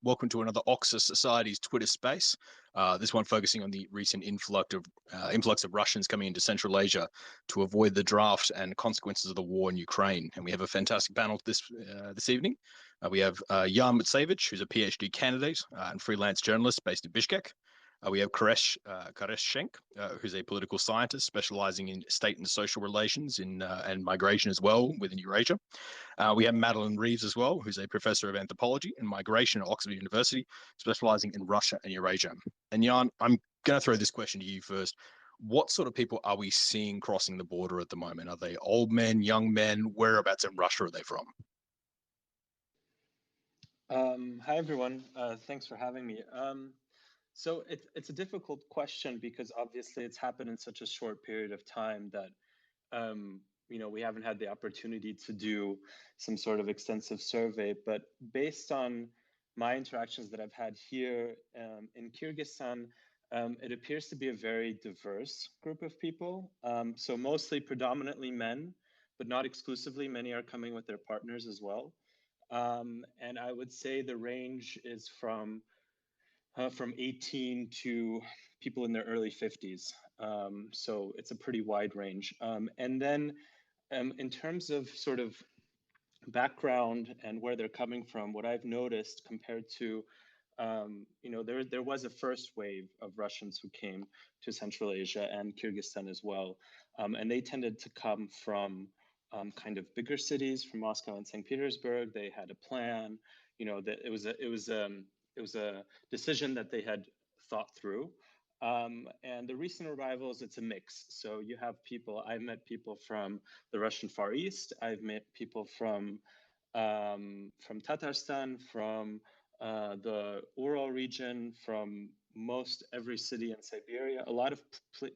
Welcome to another Oxus Society's Twitter space. This one focusing on the recent influx of Russians coming into Central Asia to avoid the draft and consequences of the war in Ukraine. And we have a fantastic panel this evening. We have Jan Matusevich, who's a PhD candidate and freelance journalist based in Bishkek. We have Schenk, who's a political scientist specializing in state and social relations and migration as well within Eurasia. We have Madeleine Reeves as well, who's a professor of anthropology and migration at Oxford University, specializing in Russia and Eurasia. And Jan, I'm going to throw this question to you first. What sort of people are we seeing crossing the border at the moment? Are they old men, young men? Whereabouts in Russia are they from? Hi, everyone. Thanks for having me. So it's a difficult question because obviously it's happened in such a short period of time that we haven't had the opportunity to do some sort of extensive survey. But based on my interactions that I've had here in Kyrgyzstan, it appears to be a very diverse group of people. So mostly predominantly men, but not exclusively. Many are coming with their partners as well. And I would say the range is from 18 to people in their early 50s. So it's a pretty wide range. And then in terms of sort of background and where they're coming from, what I've noticed compared to, there was a first wave of Russians who came to Central Asia and Kyrgyzstan as well. And they tended to come from kind of bigger cities, from Moscow and St. Petersburg. They had a plan, that it was a decision that they had thought through. And the recent arrivals, it's a mix. So you have I've met people from the Russian Far East. I've met people from Tatarstan, from the Ural region, from most every city in Siberia. A lot of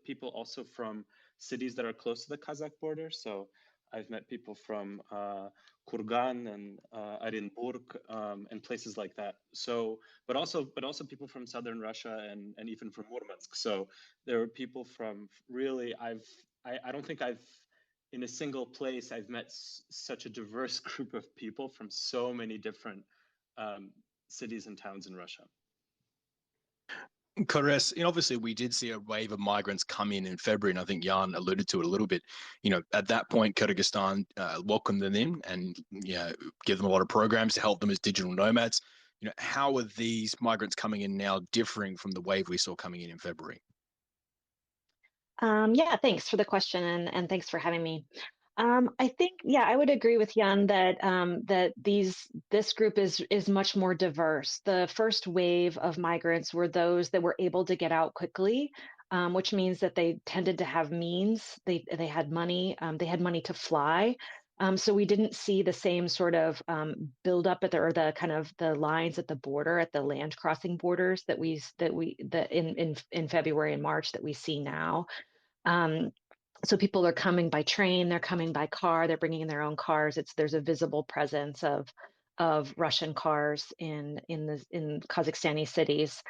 people also from cities that are close to the Kazakh border. So I've met people from Kurgan and Orenburg and places like that. So, but also people from southern Russia and even from Murmansk. So there are people from really, I don't think I've in a single place I've met such a diverse group of people from so many different cities and towns in Russia. Kores, obviously we did see a wave of migrants come in February, and I think Jan alluded to it a little bit. At that point, Kyrgyzstan welcomed them in and give them a lot of programs to help them as digital nomads. How are these migrants coming in now differing from the wave we saw coming in February? Yeah, thanks for the question and thanks for having me. I think, yeah, I would agree with Jan that this group is much more diverse. The first wave of migrants were those that were able to get out quickly, which means that they tended to have means. They had money. They had money to fly. So we didn't see the same sort of build up at the kind of the lines at the border, at the land crossing borders that in February and March that we see now. So people are coming by train, they're coming by car, they're bringing in their own cars. There's a visible presence of Russian cars in Kazakhstani cities.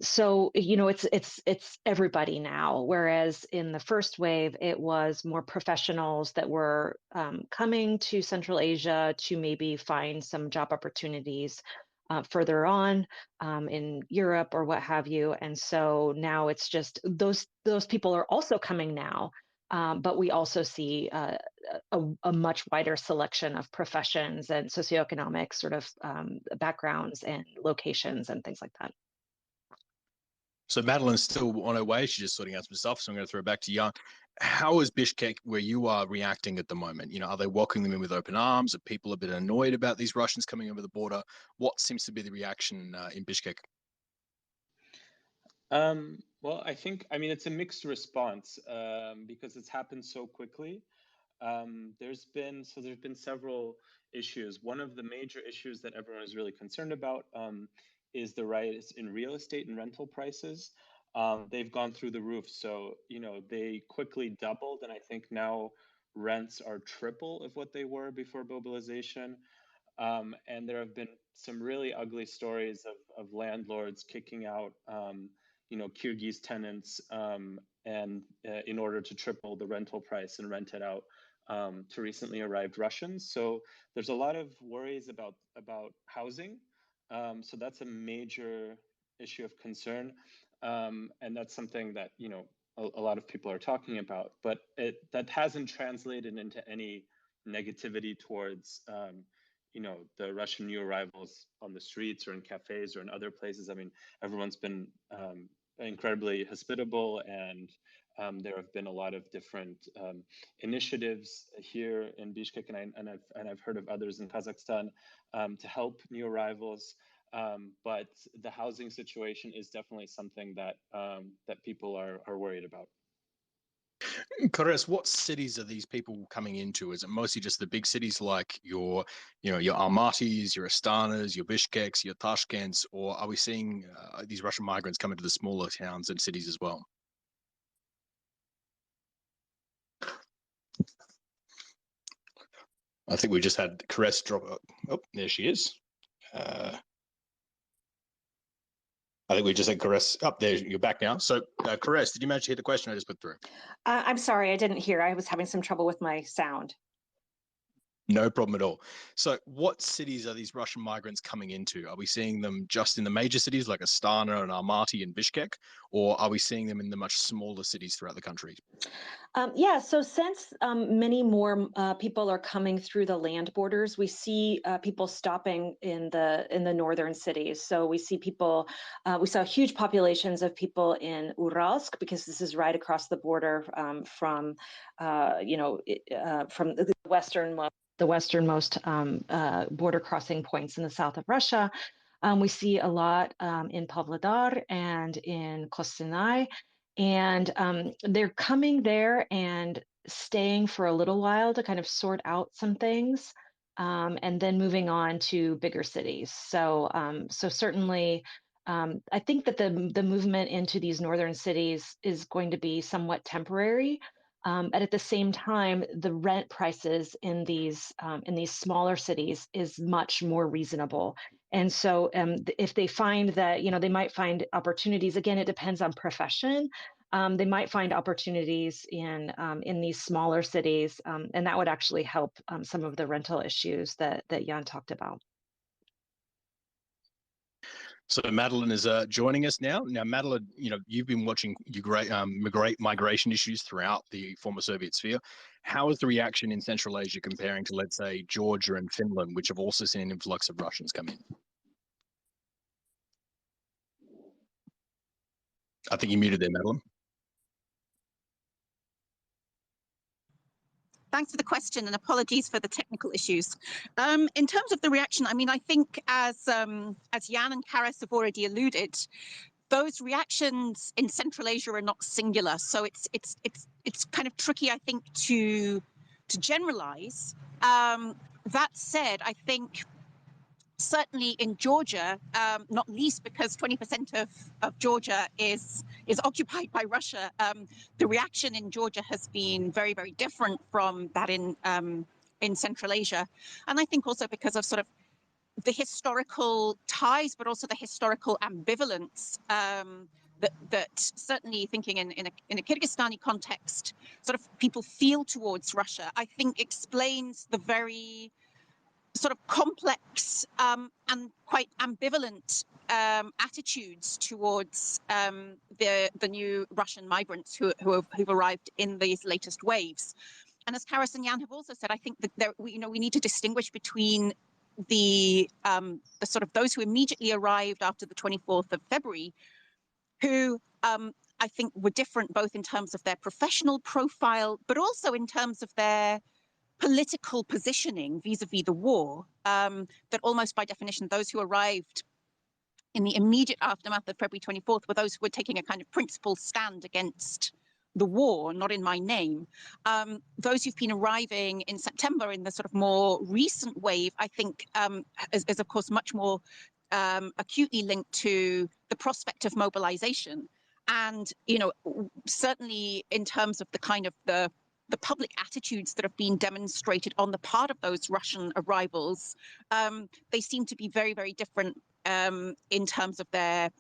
So it's everybody now. Whereas in the first wave, it was more professionals that were coming to Central Asia to maybe find some job opportunities further on in Europe or what have you. And so now it's just those people are also coming now, but we also see a much wider selection of professions and socioeconomic sort of backgrounds and locations and things like that. So Madeleine's still on her way. She's just sorting out some stuff. So I'm going to throw it back to Jan. How is Bishkek, where you are, reacting at the moment? Are they welcoming them in with open arms? Are people a bit annoyed about these Russians coming over the border? What seems to be the reaction in Bishkek? Well, I mean, it's a mixed response because it's happened so quickly. There's been several issues. One of the major issues that everyone is really concerned about is the rise in real estate and rental prices. They've gone through the roof. So, they quickly doubled. And I think now rents are triple of what they were before mobilization. And there have been some really ugly stories of landlords kicking out, Kyrgyz tenants and in order to triple the rental price and rent it out to recently arrived Russians. So there's a lot of worries about housing. So that's a major issue of concern. And that's something that, a lot of people are talking about, but that hasn't translated into any negativity towards, the Russian new arrivals on the streets or in cafes or in other places. I mean, everyone's been incredibly hospitable, and there have been a lot of different initiatives here in Bishkek, and I've heard of others in Kazakhstan to help new arrivals. But the housing situation is definitely something that that people are worried about. Kores, what cities are these people coming into? Is it mostly just the big cities like your Almatys, your Astanas, your Bishkeks, your Tashkents, or are we seeing these Russian migrants come into the smaller towns and cities as well? I think we just had Kores drop. Oh, there she is. I think we just had Kores up there. You're back now. So, Kores, did you manage to hear the question I just put through? I'm sorry, I didn't hear. I was having some trouble with my sound. No problem at all. So what cities are these Russian migrants coming into? Are we seeing them just in the major cities like Astana and Almaty and Bishkek, or are we seeing them in the much smaller cities throughout the country? Yeah, so since many more people are coming through the land borders, we see people stopping in the northern cities. So we see people, we saw huge populations of people in Uralsk, because this is right across the border from, from the westernmost border crossing points in the south of Russia. We see a lot in Pavlodar and in Kostanay. And they're coming there and staying for a little while to kind of sort out some things, and then moving on to bigger cities. So, so certainly, I think that the movement into these northern cities is going to be somewhat temporary. And at the same time, the rent prices in these smaller cities is much more reasonable. And so if they find that, they might find opportunities, again, it depends on profession. They might find opportunities in these smaller cities, and that would actually help some of the rental issues that Jan talked about. So Madeleine is joining us now. Now, Madeleine, you've been watching great migration issues throughout the former Soviet sphere. How is the reaction in Central Asia comparing to, let's say, Georgia and Finland, which have also seen an influx of Russians come in? I think you muted there, Madeleine. Thanks for the question, and apologies for the technical issues. In terms of the reaction, I mean, I think as Jan and Karas have already alluded, those reactions in Central Asia are not singular. So it's kind of tricky, I think, to generalize. That said, I think certainly in Georgia, not least because 20% of Georgia is occupied by Russia, the reaction in Georgia has been very, very different from that in Central Asia. And I think also because of sort of the historical ties, but also the historical ambivalence that certainly thinking in a Kyrgyzstani context, sort of people feel towards Russia, I think explains the very sort of complex and quite ambivalent attitudes towards the new Russian migrants who've arrived in these latest waves. And as Karas and Jan have also said, I think that we need to distinguish between the sort of those who immediately arrived after the 24th of February, who I think were different both in terms of their professional profile, but also in terms of their political positioning vis-a-vis the war, that almost by definition, those who arrived in the immediate aftermath of February 24th were those who were taking a kind of principled stand against the war, not in my name. Those who've been arriving in September in the sort of more recent wave, I think is of course much more acutely linked to the prospect of mobilization. And, certainly in terms of the kind of the public attitudes that have been demonstrated on the part of those Russian arrivals, they seem to be very, very different in terms of their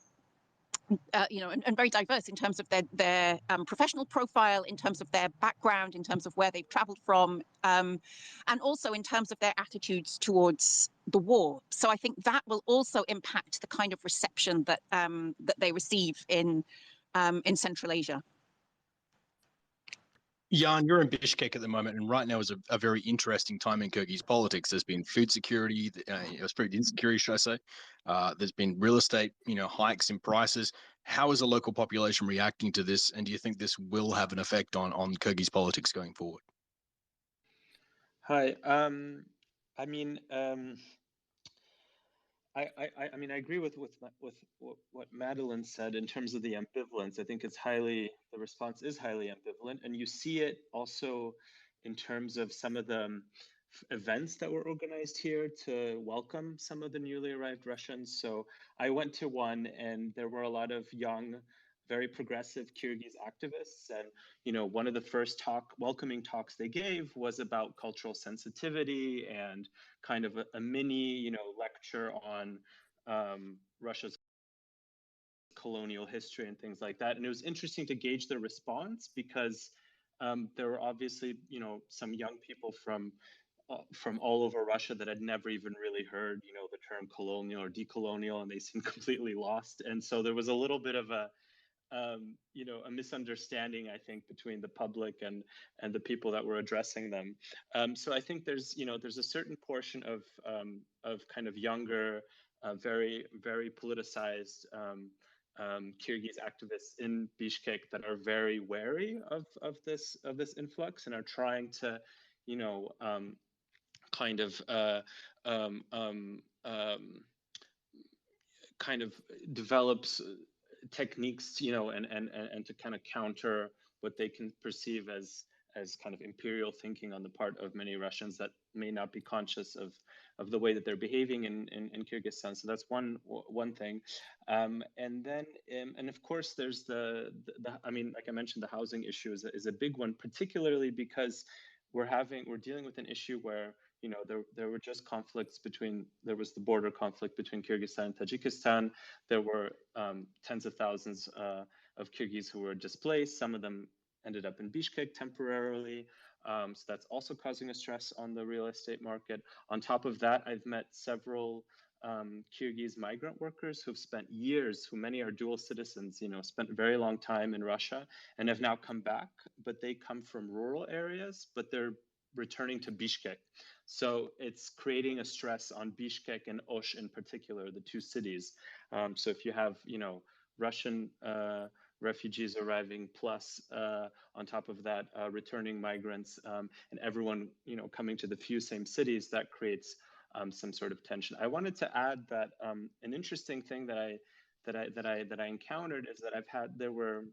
and very diverse in terms of their professional profile, in terms of their background, in terms of where they've traveled from, and also in terms of their attitudes towards the war. So I think that will also impact the kind of reception that that they receive in Central Asia. Jan, you're in Bishkek at the moment, and right now is a very interesting time in Kyrgyz politics. There's been food security, food insecurity, should I say? There's been real estate, hikes in prices. How is the local population reacting to this, and do you think this will have an effect on Kyrgyz politics going forward? Hi. I mean, I agree with what Madeleine said in terms of the ambivalence. I think the response is highly ambivalent, and you see it also in terms of some of the events that were organized here to welcome some of the newly arrived Russians. So I went to one, and there were a lot of young, very progressive Kyrgyz activists, and one of the first welcoming talks they gave was about cultural sensitivity and kind of a mini lecture on Russia's colonial history and things like that. And it was interesting to gauge their response, because there were obviously some young people from all over Russia that had never even really heard the term colonial or decolonial, and they seemed completely lost. And so there was a little bit of a misunderstanding, I think, between the public and the people that were addressing them. So I think there's a certain portion of kind of younger, very, very politicized Kyrgyz activists in Bishkek that are very wary of this influx and are trying to, kind of develops techniques, and to kind of counter what they can perceive as kind of imperial thinking on the part of many Russians that may not be conscious of the way that they're behaving in Kyrgyzstan. So that's one thing, and then and of course there's the I mean, like I mentioned, the housing issue is a big one, particularly because we're dealing with an issue where there were just there was the border conflict between Kyrgyzstan and Tajikistan. There were tens of thousands of Kyrgyz who were displaced. Some of them ended up in Bishkek temporarily. So that's also causing a stress on the real estate market. On top of that, I've met several Kyrgyz migrant workers who've spent years, who many are dual citizens, spent a very long time in Russia and have now come back, but they come from rural areas, but they're returning to Bishkek. So it's creating a stress on Bishkek and Osh in particular, the two cities. So if you have, Russian refugees arriving, plus on top of that, returning migrants, and everyone, coming to the few same cities, that creates some sort of tension. I wanted to add that an interesting thing that I encountered is that there were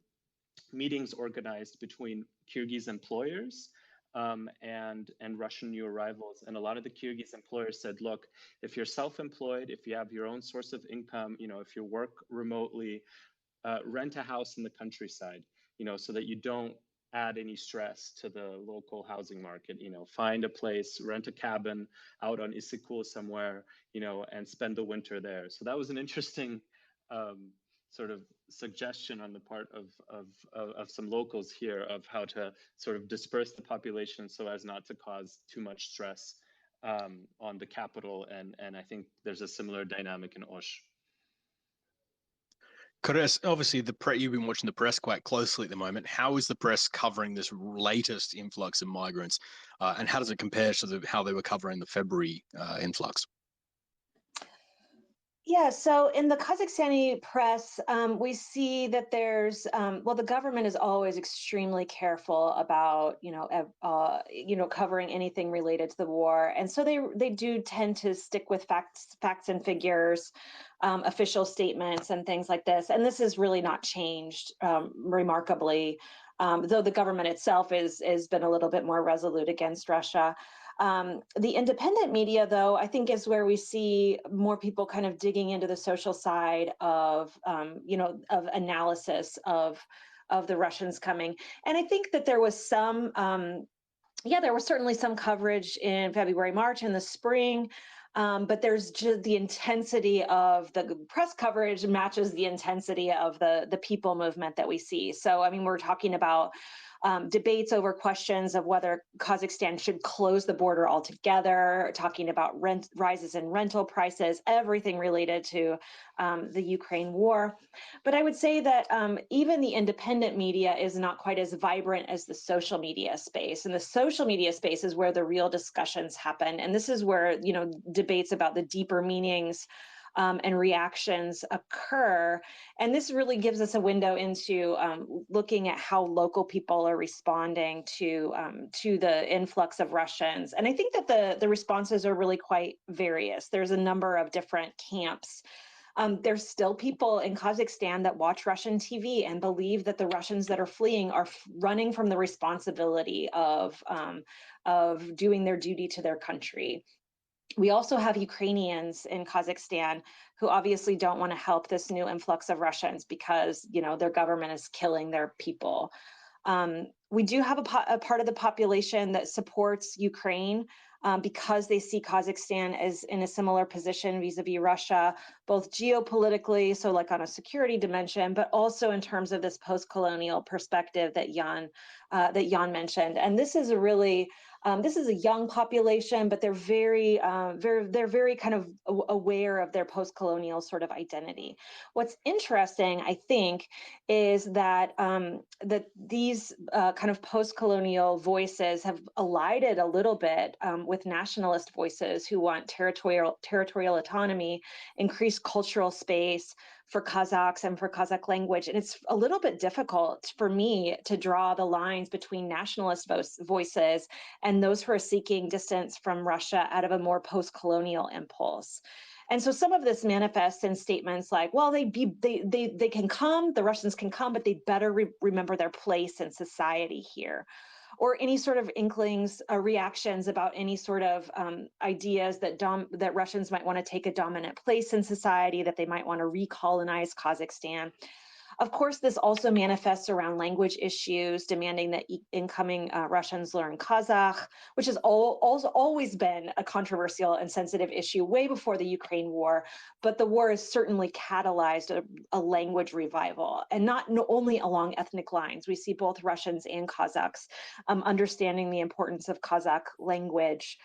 meetings organized between Kyrgyz employers and Russian new arrivals. And a lot of the Kyrgyz employers said, look, if you're self-employed, if you have your own source of income, if you work remotely, rent a house in the countryside, so that you don't add any stress to the local housing market. Find a place, rent a cabin out on Isikul somewhere, and spend the winter there. So that was an interesting sort of suggestion on the part of some locals here of how to sort of disperse the population so as not to cause too much stress on the capital. And I think there's a similar dynamic in Osh. Kores, obviously you've been watching the press quite closely at the moment. How is the press covering this latest influx of migrants, and how does it compare to how they were covering the February influx? Yeah, so in the Kazakhstani press, we see that there's, the government is always extremely careful about, covering anything related to the war. And so they do tend to stick with facts and figures, official statements and things like this. And this has really not changed remarkably, though the government itself has been a little bit more resolute against Russia. The independent media, though, I think is where we see more people kind of digging into the social side of analysis of the Russians coming. And I think that there was some, there was certainly some coverage in February, March, in the spring. but there's just the intensity of the press coverage matches the intensity of the people movement that we see. So, I mean, we're talking about debates over questions of whether Kazakhstan should close the border altogether, talking about rises in rental prices, everything related to the Ukraine war. But I would say that even the independent media is not quite as vibrant as the social media space. And the social media space is where the real discussions happen. And this is where, you know, debates about the deeper meanings and reactions occur. And this really gives us a window into looking at how local people are responding to the influx of Russians. And I think that the responses are really quite various. There's a number of different camps. There's still people in Kazakhstan that watch Russian TV and believe that the Russians that are fleeing are running from the responsibility of doing their duty to their country. We also have Ukrainians in Kazakhstan who obviously don't want to help this new influx of Russians because, you know, their government is killing their people. We do have a part of the population that supports Ukraine because they see Kazakhstan as in a similar position vis-a-vis Russia, both geopolitically, so like on a security dimension, but also in terms of this post-colonial perspective that Jan mentioned. And this is a really this is a young population, but they're very kind of aware of their post-colonial sort of identity. What's interesting, I think, is that that these kind of post-colonial voices have collided a little bit with nationalist voices who want territorial autonomy, increased cultural space for Kazakhs and for Kazakh language. And it's a little bit difficult for me to draw the lines between nationalist voices and those who are seeking distance from Russia out of a more post-colonial impulse. And so some of this manifests in statements like, well, they can come, the Russians can come, but they better remember their place in society here. Or any sort of inklings, reactions about any sort of ideas that Russians might want to take a dominant place in society, that they might want to recolonize Kazakhstan. Of course, this also manifests around language issues, demanding that incoming Russians learn Kazakh, which has also always been a controversial and sensitive issue way before the Ukraine war. But the war has certainly catalyzed a language revival, and not only along ethnic lines. We see both Russians and Kazakhs understanding the importance of Kazakh language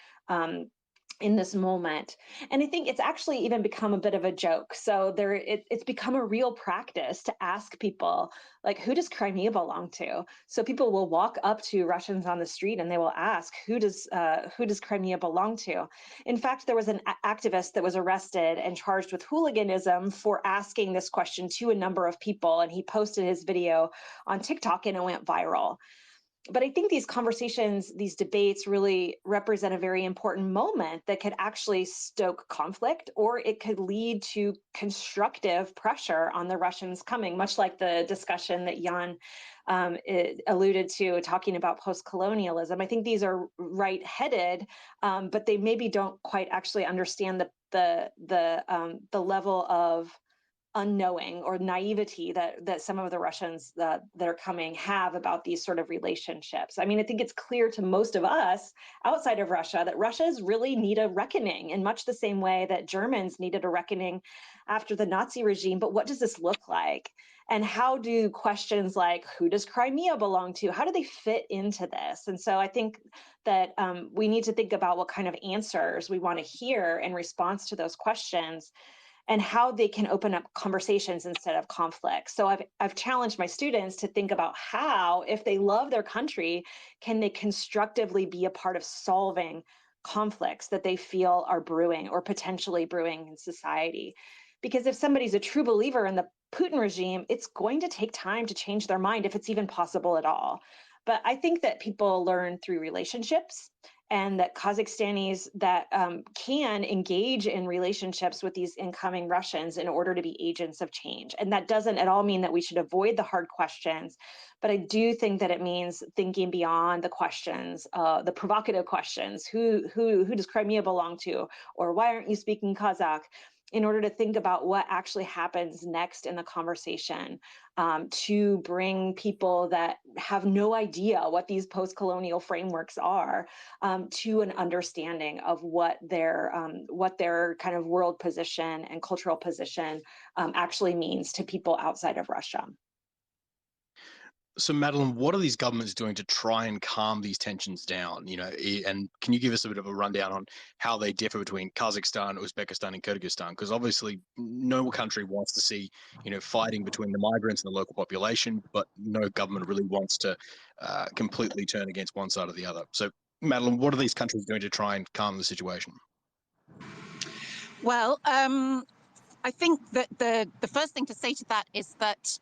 in this moment. And I think it's actually even become a bit of a joke. So it's become a real practice to ask people, like, who does Crimea belong to? So people will walk up to Russians on the street and they will ask, who does Crimea belong to? In fact, there was an activist that was arrested and charged with hooliganism for asking this question to a number of people. And he posted his video on TikTok and it went viral. But I think these conversations, these debates really represent a very important moment that could actually stoke conflict, or it could lead to constructive pressure on the Russians coming, much like the discussion that Jan alluded to, talking about post-colonialism. I think these are right-headed, but they maybe don't quite actually understand the level of unknowing or naivety that some of the Russians that are coming have about these sort of relationships. I mean, I think it's clear to most of us outside of Russia that Russians really need a reckoning in much the same way that Germans needed a reckoning after the Nazi regime. But what does this look like? And how do questions like, who does Crimea belong to? How do they fit into this? And so I think that we need to think about what kind of answers we want to hear in response to those questions, and how they can open up conversations instead of conflict. So I've challenged my students to think about how, if they love their country, can they constructively be a part of solving conflicts that they feel are brewing or potentially brewing in society. Because if somebody's a true believer in the Putin regime, it's going to take time to change their mind, if it's even possible at all. But I think that people learn through relationships, and that Kazakhstanis that can engage in relationships with these incoming Russians in order to be agents of change. And that doesn't at all mean that we should avoid the hard questions, but I do think that it means thinking beyond the questions, the provocative questions, who does Crimea belong to? Or why aren't you speaking Kazakh? in order to think about what actually happens next in the conversation, to bring people that have no idea what these post-colonial frameworks are, to an understanding of what their kind of world position and cultural position actually means to people outside of Russia. So, Madeleine, what are these governments doing to try and calm these tensions down? And can you give us a bit of a rundown on how they differ between Kazakhstan, Uzbekistan, and Kyrgyzstan? Because obviously, no country wants to see, fighting between the migrants and the local population, but no government really wants to completely turn against one side or the other. So, Madeleine, what are these countries doing to try and calm the situation? Well, I think that the first thing to say to that is that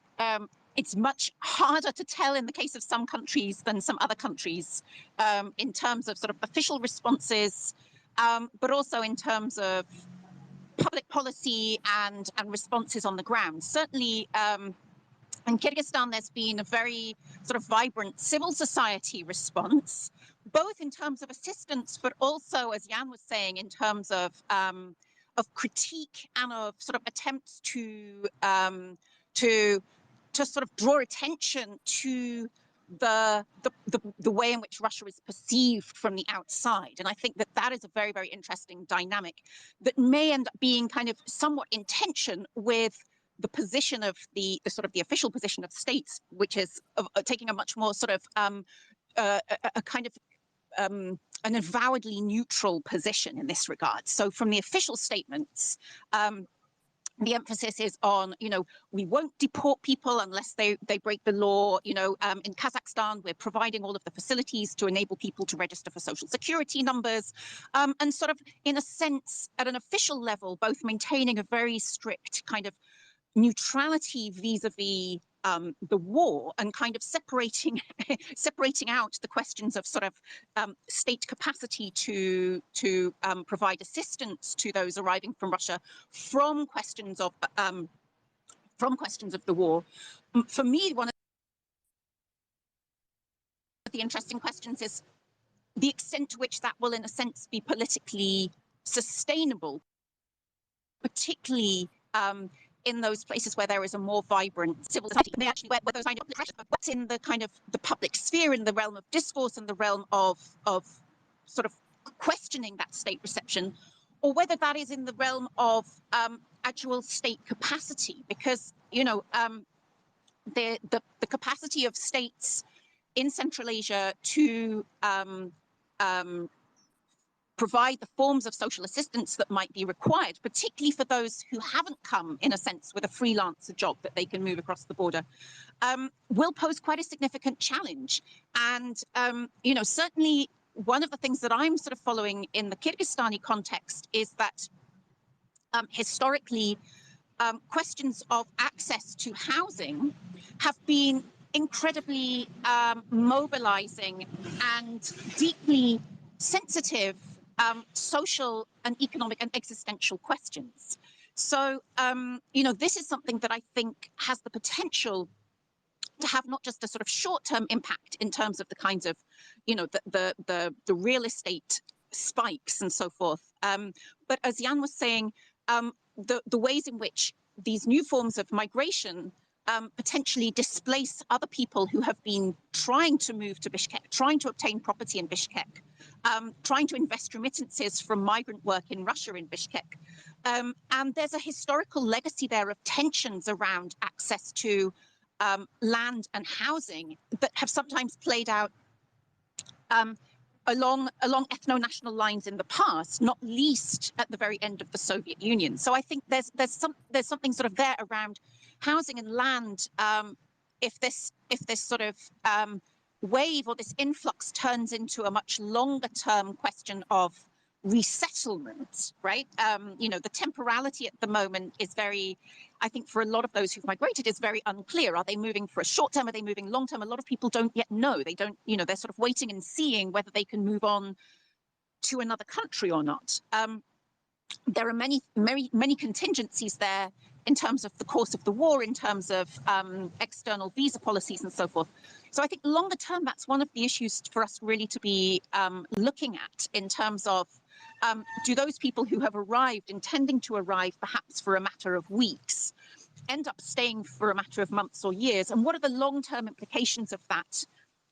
it's much harder to tell in the case of some countries than some other countries, in terms of sort of official responses, but also in terms of public policy and responses on the ground. Certainly, in Kyrgyzstan, there's been a very sort of vibrant civil society response, both in terms of assistance, but also, as Jan was saying, in terms of critique and of sort of attempts to sort of draw attention to the way in which Russia is perceived from the outside. And I think that that is a very, very interesting dynamic that may end up being kind of somewhat in tension with the position of the sort of the official position of states, which is taking a much more sort of a kind of an avowedly neutral position in this regard. So from the official statements, the emphasis is on, we won't deport people unless they break the law. In Kazakhstan, we're providing all of the facilities to enable people to register for social security numbers, and sort of, in a sense, at an official level, both maintaining a very strict kind of neutrality vis-a-vis the war, and kind of separating out the questions of sort of state capacity to provide assistance to those arriving from Russia from questions of the war. For me, one of the interesting questions is the extent to which that will, in a sense, be politically sustainable, particularly in those places where there is a more vibrant civil society, and they actually where those kind of what's in the kind of the public sphere, in the realm of discourse and the realm of sort of questioning that state reception, or whether that is in the realm of actual state capacity, because the capacity of states in Central Asia to provide the forms of social assistance that might be required, particularly for those who haven't come, in a sense, with a freelancer job that they can move across the border, will pose quite a significant challenge. And, certainly one of the things that I'm sort of following in the Kyrgyzstani context is that historically, questions of access to housing have been incredibly mobilizing and deeply sensitive social and economic and existential questions. So, this is something that I think has the potential to have not just a sort of short-term impact in terms of the kinds of, the real estate spikes and so forth, but as Jan was saying, the ways in which these new forms of migration potentially displace other people who have been trying to move to Bishkek, trying to obtain property in Bishkek, trying to invest remittances from migrant work in Russia in Bishkek. And there's a historical legacy there of tensions around access to land and housing that have sometimes played out along ethno-national lines in the past, not least at the very end of the Soviet Union. So I think there's something sort of there around housing and land. If this sort of wave or this influx turns into a much longer term question of resettlement, right? The temporality at the moment is very, I think for a lot of those who've migrated, is very unclear. Are they moving for a short term? Are they moving long term? A lot of people don't yet know. They don't, they're sort of waiting and seeing whether they can move on to another country or not. There are many contingencies there in terms of the course of the war, in terms of external visa policies and so forth. So I think longer term, that's one of the issues for us really to be looking at in terms of do those people who have arrived, intending to arrive perhaps for a matter of weeks, end up staying for a matter of months or years? And what are the long-term implications of that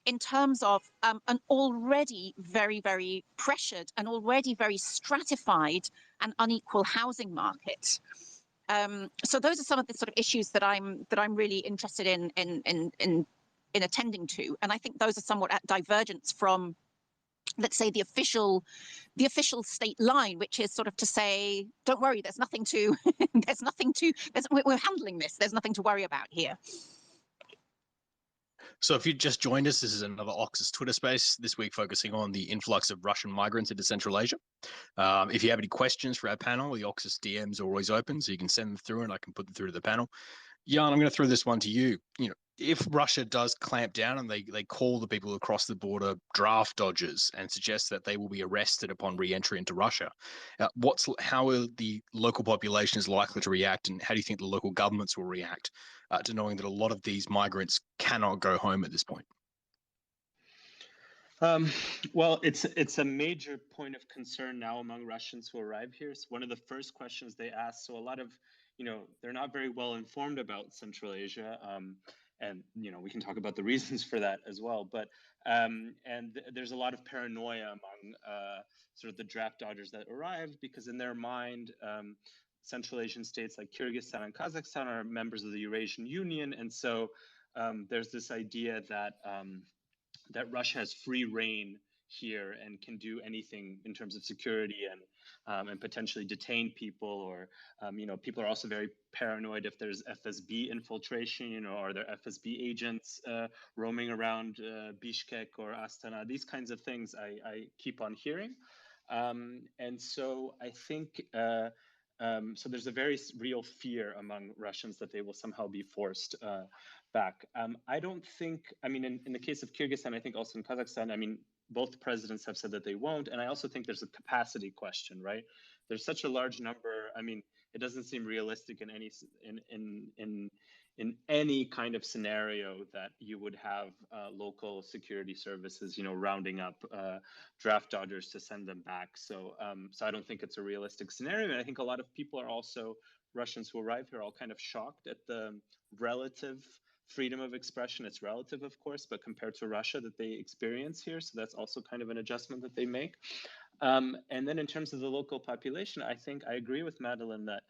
in terms of an already very, very pressured and already very stratified and unequal housing market? So those are some of the sort of issues that I'm really interested in attending to, and I think those are somewhat at divergence from, let's say, the official state line, which is sort of to say, don't worry, there's nothing to, we're handling this. There's nothing to worry about here. So if you just joined us, this is another Oxus Twitter space, this week focusing on the influx of Russian migrants into Central Asia. If you have any questions for our panel, the Oxus DMs are always open, so you can send them through and I can put them through to the panel. Jan, I'm going to throw this one to you. You know, if Russia does clamp down and they call the people across the border draft dodgers and suggest that they will be arrested upon re-entry into Russia, how are the local populations likely to react, and how do you think the local governments will react to knowing that a lot of these migrants cannot go home at this point? Well, it's a major point of concern now among Russians who arrive here. It's one of the first questions they ask. So a lot of, they're not very well informed about Central Asia. And, we can talk about the reasons for that as well. But there's a lot of paranoia among sort of the draft dodgers that arrived, because in their mind, Central Asian states like Kyrgyzstan and Kazakhstan are members of the Eurasian Union. And so there's this idea that that Russia has free reign here and can do anything in terms of security and potentially detain people, or people are also very paranoid if there's FSB infiltration, or are there FSB agents roaming around Bishkek or Astana. These kinds of things I keep on hearing, and so I think so there's a very real fear among Russians that they will somehow be forced back. I don't think, in the case of Kyrgyzstan, I think also in Kazakhstan, both presidents have said that they won't. And I also think there's a capacity question, right? There's such a large number. It doesn't seem realistic in any kind of scenario that you would have local security services, rounding up draft dodgers to send them back. So I don't think it's a realistic scenario. And I think a lot of people are also, Russians who arrive here, are all kind of shocked at the relative freedom of expression. It's relative, of course, but compared to Russia that they experience here. So that's also kind of an adjustment that they make. And then in terms of the local population, I think I agree with Madeleine that,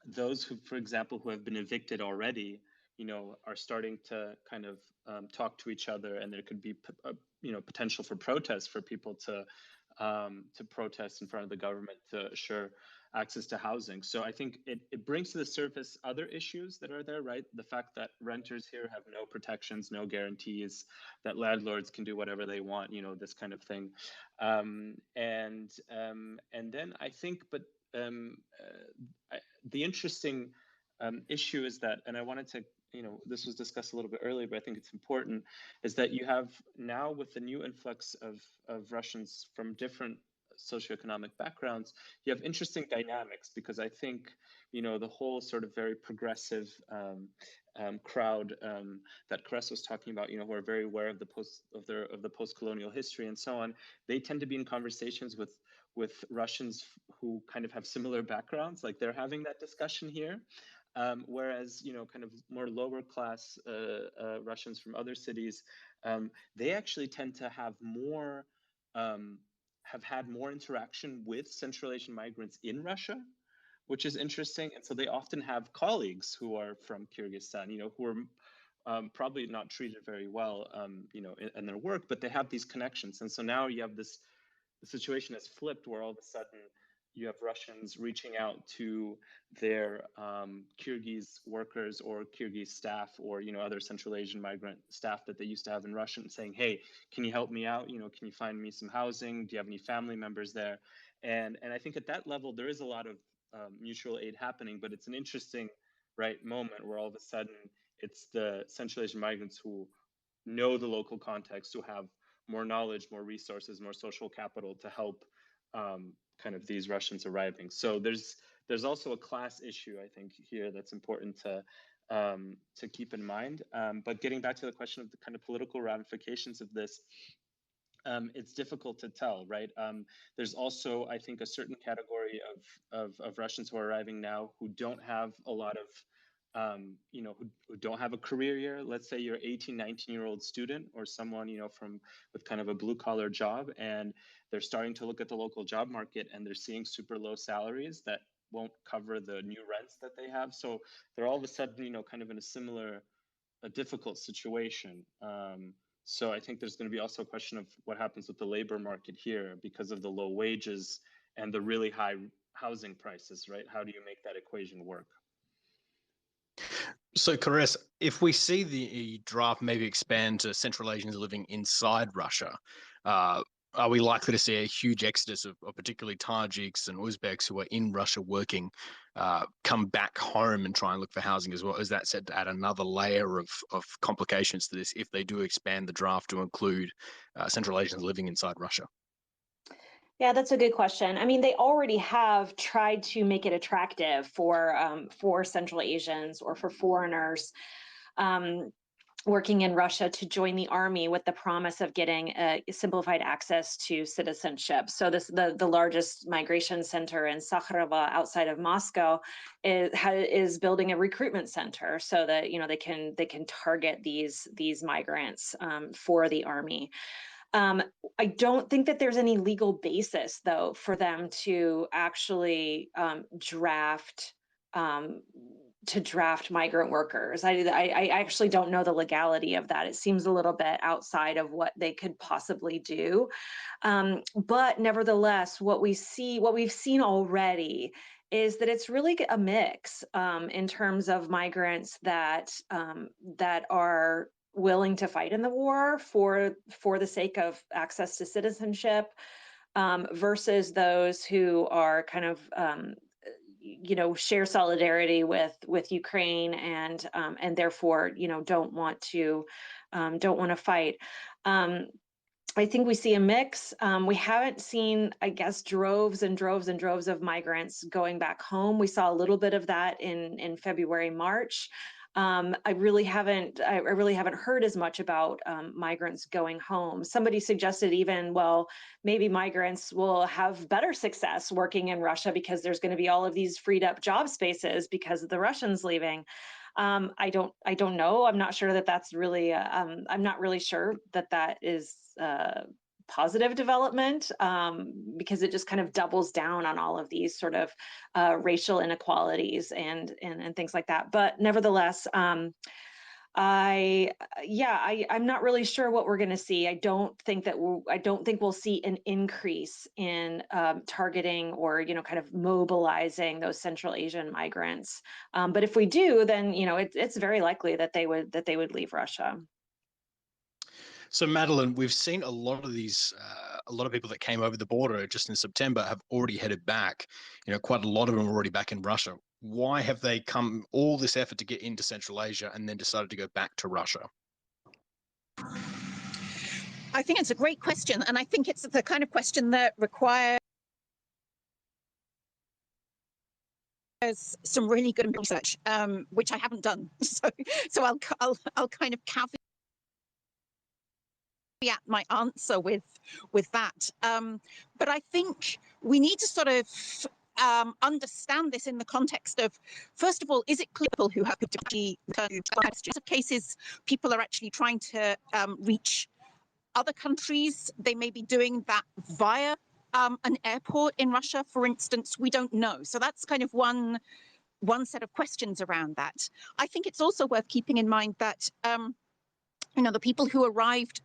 those who, for example, who have been evicted already, are starting to kind of talk to each other, and there could be, potential for protests, for people to protest in front of the government to assure access to housing. So I think it brings to the surface other issues that are there, right? The fact that renters here have no protections, no guarantees, that landlords can do whatever they want, this kind of thing. And then I think, but the interesting issue is that, and I wanted to, this was discussed a little bit earlier, but I think it's important, is that you have now, with the new influx of Russians from different socioeconomic backgrounds, you have interesting dynamics, because I think, the whole sort of very progressive crowd that Kress was talking about, who are very aware of the post-colonial history and so on, they tend to be in conversations with Russians who kind of have similar backgrounds, like they're having that discussion here. Whereas, kind of more lower class Russians from other cities, they actually tend to have more, have had more interaction with Central Asian migrants in Russia, which is interesting. And so they often have colleagues who are from Kyrgyzstan, who are probably not treated very well, in their work, but they have these connections. And so now you have the situation has flipped, where all of a sudden you have Russians reaching out to their Kyrgyz workers or Kyrgyz staff, or other Central Asian migrant staff that they used to have in Russia, and saying, "Hey, can you help me out? Can you find me some housing? Do you have any family members there?" And I think at that level there is a lot of mutual aid happening, but it's an interesting moment where all of a sudden it's the Central Asian migrants who know the local context, who have more knowledge, more resources, more social capital to help kind of these Russians arriving. So there's also a class issue, I think, here that's important to keep in mind. But getting back to the question of the kind of political ramifications of this, it's difficult to tell, right? There's also, I think, a certain category of Russians who are arriving now who don't have a lot of, who don't have a career year. Let's say you're 18, 19-year-old student or someone, with kind of a blue collar job, and they're starting to look at the local job market and they're seeing super low salaries that won't cover the new rents that they have. So they're all of a sudden, kind of in a difficult situation. So I think there's going to be also a question of what happens with the labor market here because of the low wages and the really high housing prices, right? How do you make that equation work? So, Caress, if we see the draft maybe expand to Central Asians living inside Russia, are we likely to see a huge exodus of particularly Tajiks and Uzbeks who are in Russia working come back home and try and look for housing as well? Is that said to add another layer of complications to this if they do expand the draft to include Central Asians living inside Russia? Yeah, that's a good question. I mean, they already have tried to make it attractive for Central Asians or for foreigners working in Russia to join the army with the promise of getting simplified access to citizenship. So the largest migration center in Sakharova outside of Moscow is building a recruitment center so that they can target these migrants for the army. I don't think that there's any legal basis, though, for them to actually draft migrant workers. I actually don't know the legality of that. It seems a little bit outside of what they could possibly do. But nevertheless, what we've seen already is that it's really a mix in terms of migrants that are willing to fight in the war for the sake of access to citizenship versus those who are kind of share solidarity with Ukraine and therefore don't want to fight. I think we see a mix. We haven't seen, I guess, droves and droves and droves of migrants going back home. We saw a little bit of that in February, March. I really haven't heard as much about migrants going home. Somebody suggested even, well, maybe migrants will have better success working in Russia because there's going to be all of these freed up job spaces because of the Russians leaving. I don't know. I'm not sure that that's really. I'm not really sure that is positive development because it just kind of doubles down on all of these sort of racial inequalities and things like that. But nevertheless, I'm not really sure what we're going to see. I don't think we'll see an increase in targeting or kind of mobilizing those Central Asian migrants. But if we do, then it's very likely that they would leave Russia. So, Madeleine, we've seen a lot of these, a lot of people that came over the border just in September have already headed back. Quite a lot of them are already back in Russia. Why have they come all this effort to get into Central Asia and then decided to go back to Russia? I think it's a great question. And I think it's the kind of question that requires some really good research, which I haven't done. So I'll kind of caveat my answer with that. But I think we need to sort of understand this in the context of, first of all, is it clear people who have difficulty in cases people are actually trying to reach other countries? They may be doing that via an airport in Russia, for instance. We don't know. So that's kind of one set of questions around that. I think it's also worth keeping in mind that the people who arrived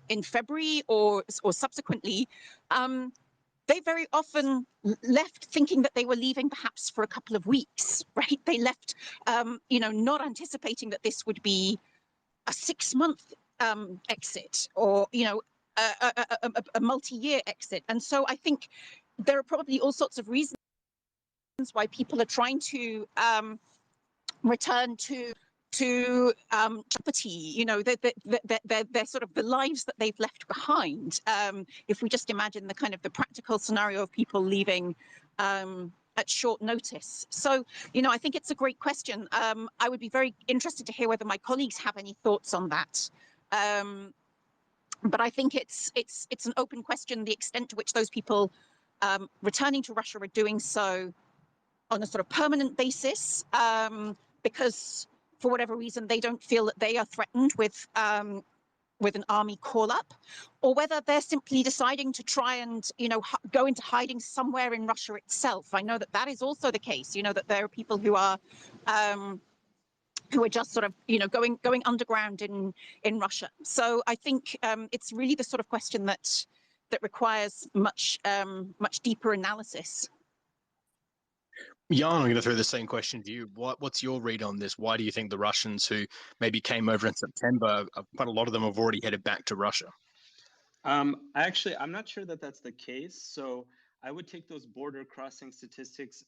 in February or subsequently, they very often left thinking that they were leaving perhaps for a couple of weeks, right? They left, not anticipating that this would be a 6-month exit or, a multi-year exit. And so I think there are probably all sorts of reasons why people are trying to return to property, they're sort of the lives that they've left behind. If we just imagine the kind of the practical scenario of people leaving at short notice. So, I think it's a great question. I would be very interested to hear whether my colleagues have any thoughts on that. But I think it's an open question the extent to which those people returning to Russia are doing so on a sort of permanent basis, because for whatever reason they don't feel that they are threatened with an army call-up, or whether they're simply deciding to try and, go into hiding somewhere in Russia itself. I know that that is also the case. That there are people who are just sort of, going underground in Russia. So I think it's really the sort of question that requires much deeper analysis. Jan, I'm going to throw the same question to you. What's your read on this? Why do you think the Russians who maybe came over in September, quite a lot of them have already headed back to Russia? Actually, I'm not sure that that's the case. So I would take those border crossing statistics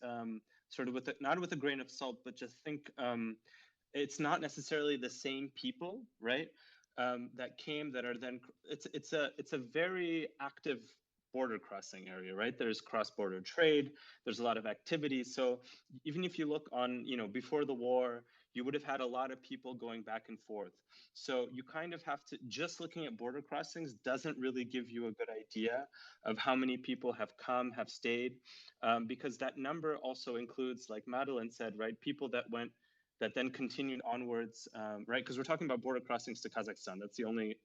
sort of not with a grain of salt, but just think it's not necessarily the same people, right? That came that are then it's a very active border crossing area, right? There's cross-border trade, there's a lot of activity. So even if you look on, before the war, you would have had a lot of people going back and forth. So you kind of have to, just looking at border crossings doesn't really give you a good idea of how many people have come, have stayed, because that number also includes, like Madeleine said, right, people that then continued onwards, right? Because we're talking about border crossings to Kazakhstan. That's the only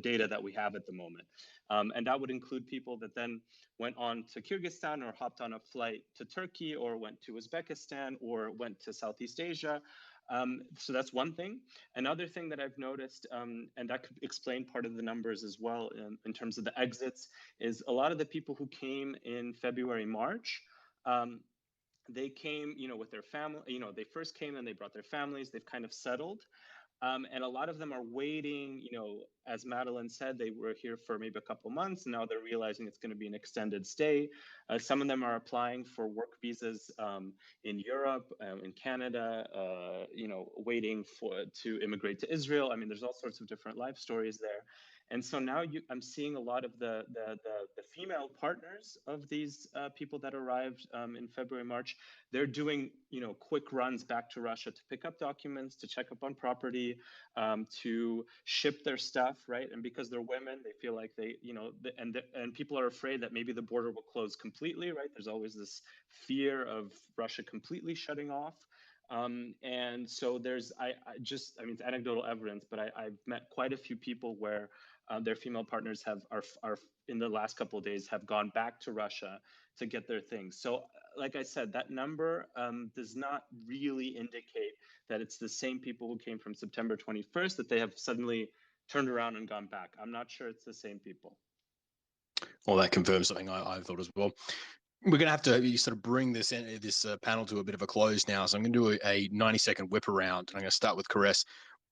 data that we have at the moment. And that would include people that then went on to Kyrgyzstan or hopped on a flight to Turkey or went to Uzbekistan or went to Southeast Asia. So that's one thing. Another thing that I've noticed, and that could explain part of the numbers as well in terms of the exits, is a lot of the people who came in February, March, they came, with their family, they first came and they brought their families, they've kind of settled. And a lot of them are waiting, as Madeleine said, they were here for maybe a couple months, and now they're realizing it's going to be an extended stay. Some of them are applying for work visas in Europe, in Canada, waiting to immigrate to Israel. I mean, there's all sorts of different life stories there. And so now I'm seeing a lot of the female partners of these people that arrived in February, March. They're doing, quick runs back to Russia to pick up documents, to check up on property, to ship their stuff, right? And because they're women, they feel like they, and people are afraid that maybe the border will close completely, right? There's always this fear of Russia completely shutting off. And so there's, it's anecdotal evidence, but I've met quite a few people where their female partners are in the last couple of days have gone back to Russia to get their things. So like I said, that number does not really indicate that it's the same people who came from September 21st, that they have suddenly turned around and gone back. I'm not sure it's the same people. Well, that confirms something I thought as well. We're going to have to sort of bring this panel to a bit of a close now. So I'm going to do a 90-second whip around. And I'm going to start with Caress.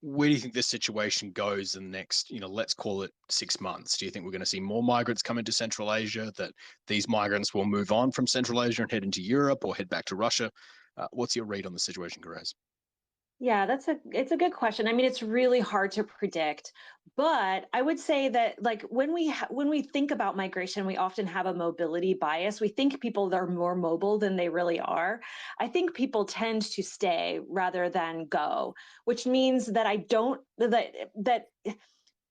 Where do you think this situation goes in the next, let's call it 6 months? Do you think we're going to see more migrants come into Central Asia, that these migrants will move on from Central Asia and head into Europe or head back to Russia? What's your read on the situation, Caress? Yeah, it's a good question. I mean, it's really hard to predict, but I would say that, like, when we think about migration, we often have a mobility bias. We think people are more mobile than they really are. I think people tend to stay rather than go, which means that that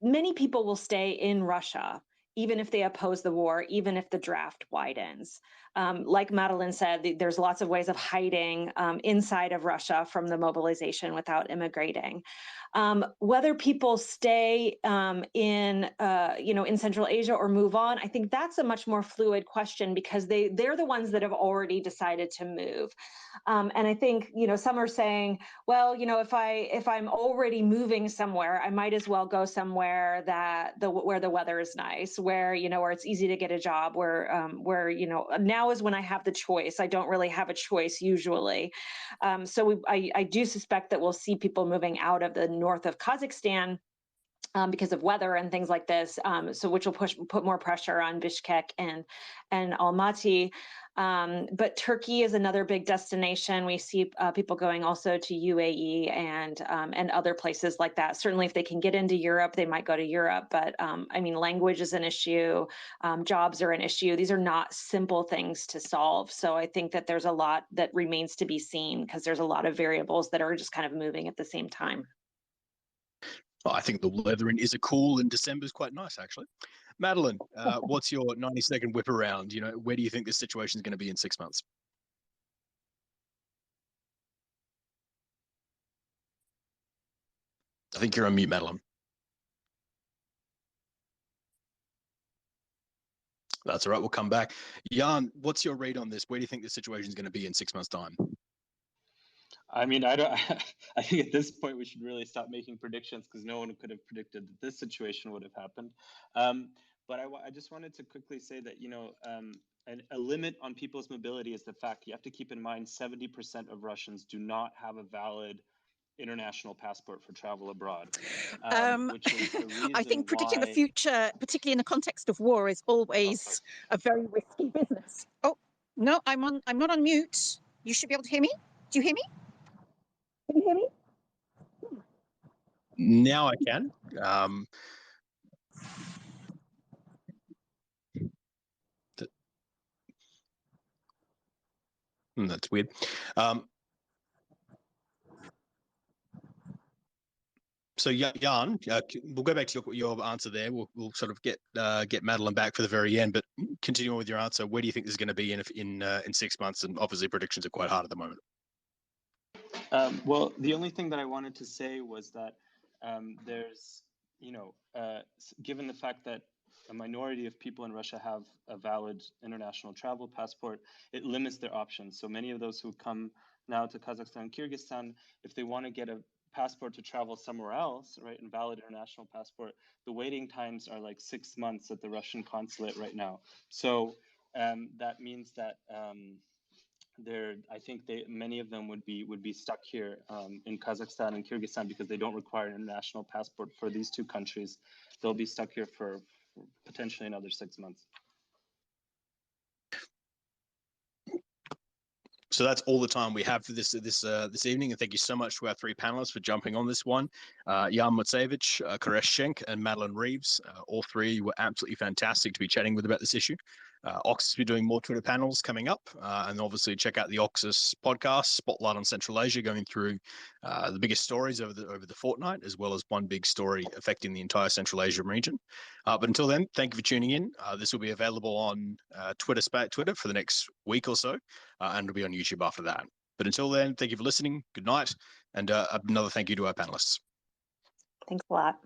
many people will stay in Russia, even if they oppose the war, even if the draft widens. Like Madeleine said, there's lots of ways of hiding inside of Russia from the mobilization without immigrating. Whether people stay in Central Asia or move on, I think that's a much more fluid question, because they're the ones that have already decided to move. And I think, some are saying, well, if I'm already moving somewhere, I might as well go somewhere where the weather is nice, where it's easy to get a job, where now is when I have the choice. I don't really have a choice usually. So I do suspect that we'll see people moving out of the north of Kazakhstan because of weather and things like this, which will put more pressure on Bishkek and Almaty. But Turkey is another big destination. We see people going also to UAE and other places like that. Certainly, if they can get into Europe, they might go to Europe. But language is an issue. Jobs are an issue. These are not simple things to solve. So I think that there's a lot that remains to be seen, because there's a lot of variables that are just kind of moving at the same time. I think the weather in Issacool in December is quite nice, actually. Madeleine, what's your 90-second whip around? You know, where do you think this situation is going to be in 6 months? I think you're on mute, Madeleine. That's all right. We'll come back. Jan, what's your read on this? Where do you think the situation is going to be in 6 months' time? I mean, I don't. I think at this point we should really stop making predictions because no one could have predicted that this situation would have happened. But I just wanted to quickly say that a limit on people's mobility is the fact you have to keep in mind 70% of Russians do not have a valid international passport for travel abroad, which is the reason I think predicting the why... future, particularly in the context of war, is always a very risky business. Oh no, I'm not on mute. You should be able to hear me. Do you hear me? Can you hear me? Now I can. That's weird. So Jan, we'll go back to your answer there. We'll sort of get Madeleine back for the very end, but continuing with your answer, where do you think this is going to be in 6 months? And obviously predictions are quite hard at the moment. Well, the only thing that I wanted to say was that there's, given the fact that a minority of people in Russia have a valid international travel passport, it limits their options. So many of those who come now to Kazakhstan and Kyrgyzstan, if they want to get a passport to travel somewhere else, right, and valid international passport, the waiting times are like 6 months at the Russian consulate right now. So that means that I think many of them would be stuck here in Kazakhstan and Kyrgyzstan because they don't require an international passport for these two countries. They'll be stuck here for potentially another 6 months. So that's all the time we have for this evening, and thank you so much to our three panelists for jumping on this one. Jan Matusevich, Schenk, and Madeleine Reeves. All three were absolutely fantastic to be chatting with about this issue. Oxus will be doing more Twitter panels coming up, and obviously check out the Oxus podcast, Spotlight on Central Asia, going through the biggest stories over the fortnight, as well as one big story affecting the entire Central Asian region. But until then, thank you for tuning in. This will be available on Twitter for the next week or so, and it'll be on YouTube after that. But until then, thank you for listening. Good night, and another thank you to our panelists. Thanks a lot.